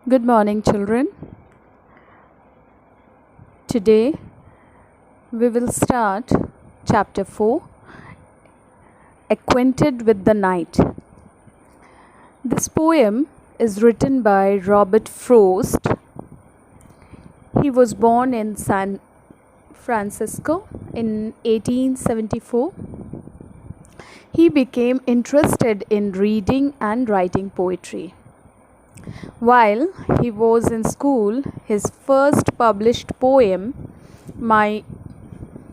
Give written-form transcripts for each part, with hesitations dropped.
Good morning, children. Today we will start chapter 4, Acquainted with the Night. This poem is written by Robert Frost. He was born in San Francisco in 1874. He became interested in reading and writing poetry. While he was in school, his first published poem, My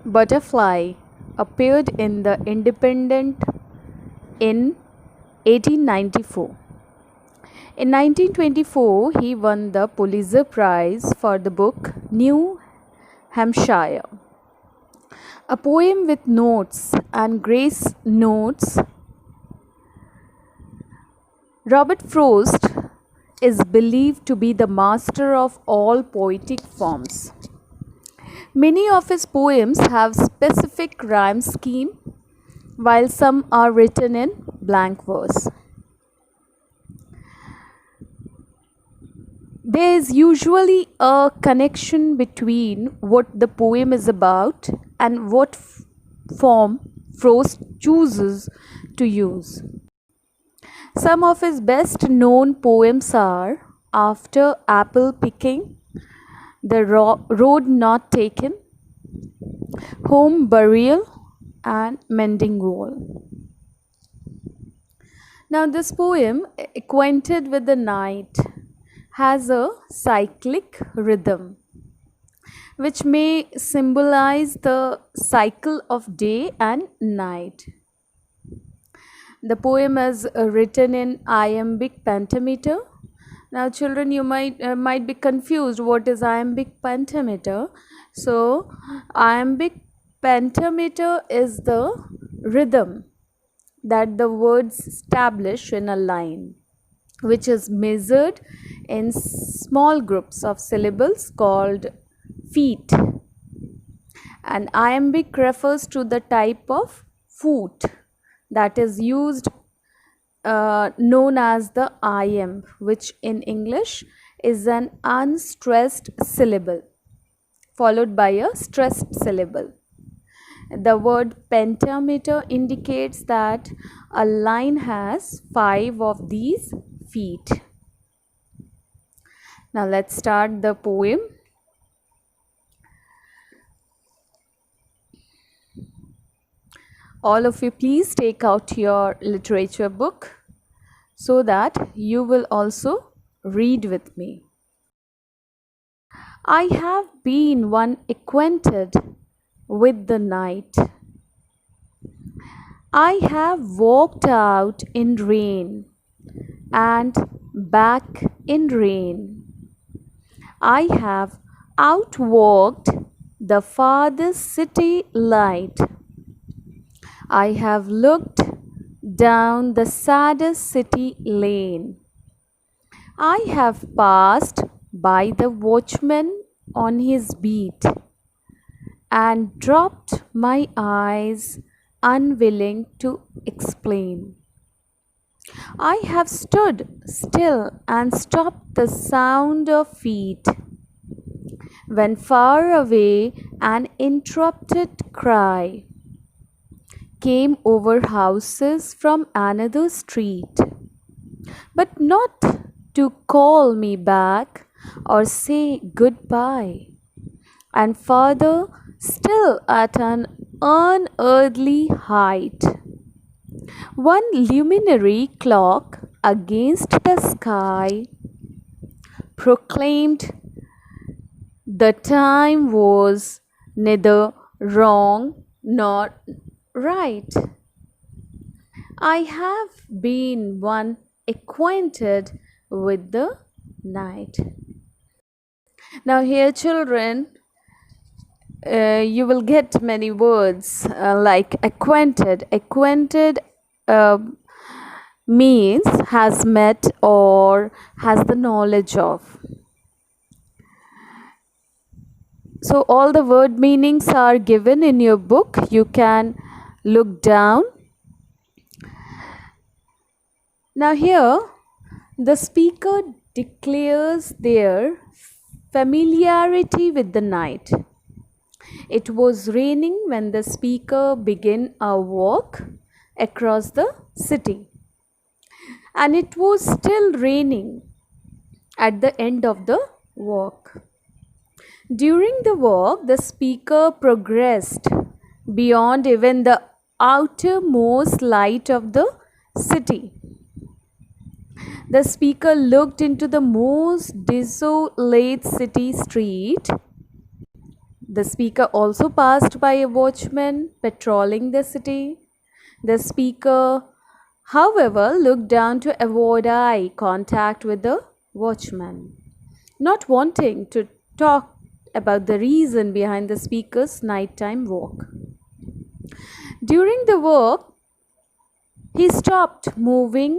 Butterfly, appeared in the Independent in 1894. In 1924, he won the Pulitzer Prize for the book New Hampshire, a poem with notes and grace notes. Robert Frost is believed to be the master of all poetic forms. Many of his poems have specific rhyme scheme, while some are written in blank verse. There is usually a connection between what the poem is about and what form Frost chooses to use. Some of his best known poems are After Apple Picking, The Road Not Taken, Home Burial, and Mending Wall. Now, this poem, Acquainted with the Night, has a cyclic rhythm which may symbolize the cycle of day and night. The poem is written in iambic pentameter. Now, children, you might be confused. What is iambic pentameter? So, iambic pentameter is the rhythm that the words establish in a line, which is measured in small groups of syllables called feet. And iambic refers to the type of foot that is used, known as the iamb, which in English is an unstressed syllable followed by a stressed syllable. The word pentameter indicates that a line has 5 of these feet. Now let's start the poem. All of you, please take out your literature book so that you will also read with me. I have been one acquainted with the night. I have walked out in rain and back in rain. I have outwalked the farthest city light. I have looked down the saddest city lane. I have passed by the watchman on his beat and dropped my eyes, unwilling to explain. I have stood still and stopped the sound of feet when far away an interrupted cry came over houses from another street, but not to call me back or say goodbye. And further still, at an unearthly height, one luminary clock against the sky proclaimed the time was neither wrong nor right. I have been one acquainted with the night. Now, here, children, you will get many words like acquainted. Acquainted means has met or has the knowledge of. So, all the word meanings are given in your book. You can look down. Now, here the speaker declares their familiarity with the night. It was raining when the speaker began a walk across the city, and it was still raining at the end of the walk. During the walk, the speaker progressed beyond even the outermost light of the city. The speaker looked into the most desolate city street. The speaker also passed by a watchman patrolling the city. The speaker, however, looked down to avoid eye contact with the watchman, not wanting to talk about the reason behind the speaker's nighttime walk. During the walk, he stopped moving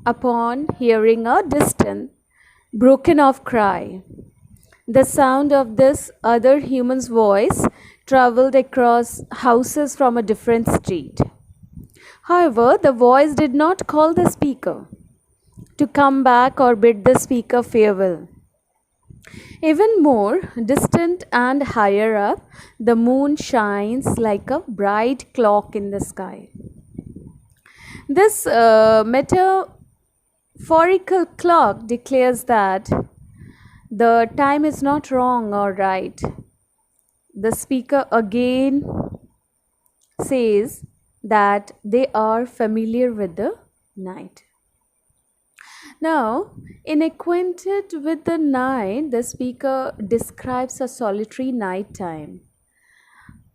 upon hearing a distant, broken off cry. The sound of this other human's voice traveled across houses from a different street. However, the voice did not call the speaker to come back or bid the speaker farewell. Even more distant and higher up, the moon shines like a bright clock in the sky. This metaphorical clock declares that the time is not wrong or right. The speaker again says that they are familiar with the night. Now, in Acquainted with the Night, the speaker describes a solitary night time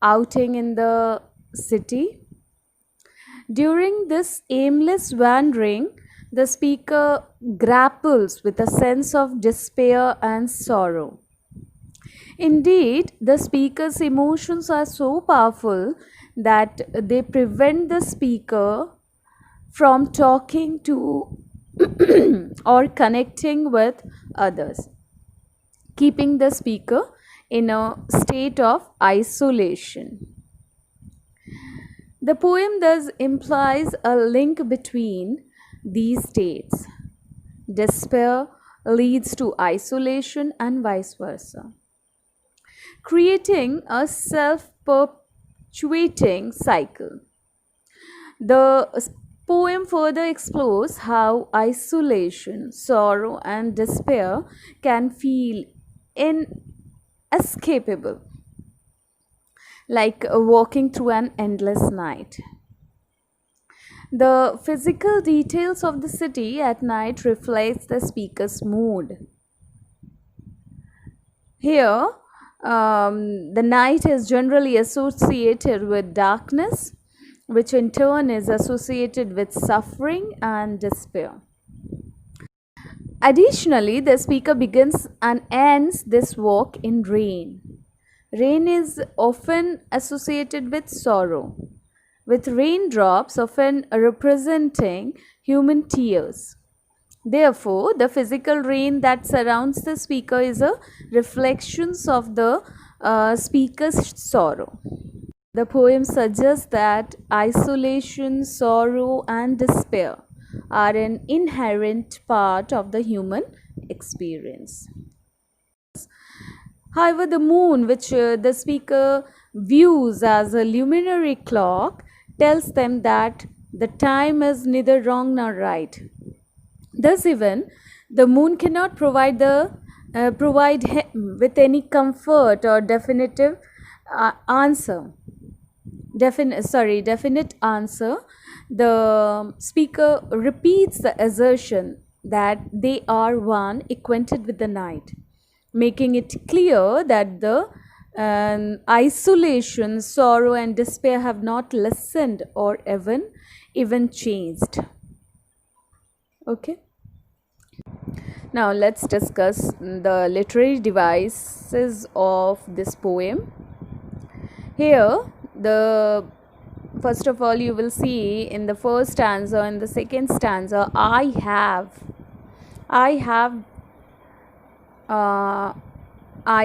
outing in the city. During this aimless wandering, the speaker grapples with a sense of despair and sorrow. Indeed, the speaker's emotions are so powerful that they prevent the speaker from talking to or connecting with others, keeping the speaker in a state of isolation. The poem thus implies a link between these states. Despair leads to isolation and vice versa, creating a self perpetuating cycle. The poem further explores how isolation, sorrow, and despair can feel inescapable, like walking through an endless night. The physical details of the city at night reflects the speaker's mood. Here, the night is generally associated with darkness, which in turn is associated with suffering and despair. Additionally, the speaker begins and ends this walk in rain. Rain is often associated with sorrow, with raindrops often representing human tears. Therefore, the physical rain that surrounds the speaker is a reflection of the speaker's sorrow. The poem suggests that isolation, sorrow, and despair are an inherent part of the human experience. However, the moon, which the speaker views as a luminary clock, tells them that the time is neither wrong nor right. Thus, even the moon cannot provide him with any comfort or definitive answer. Definite answer. The speaker repeats the assertion that they are one acquainted with the night, making it clear that the isolation, sorrow, and despair have not lessened or even changed. Okay. Now let's discuss the literary devices of this poem. Here, first of all, you will see in the first stanza and the second stanza, I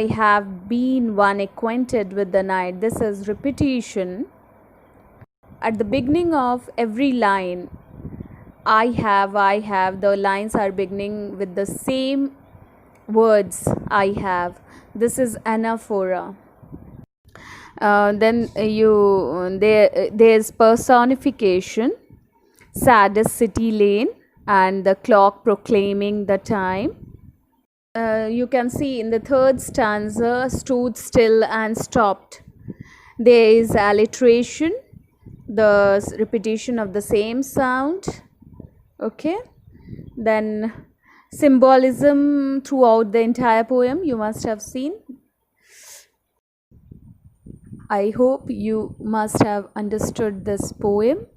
have been one acquainted with the night. This is repetition. At the beginning of every line, I have. The lines are beginning with the same words. I have. This is anaphora. Then there's personification, saddest city lane, and the clock proclaiming the time. You can see in the third stanza, stood still and stopped. There is alliteration, the repetition of the same sound. Okay, then symbolism throughout the entire poem you must have seen. I hope you must have understood this poem.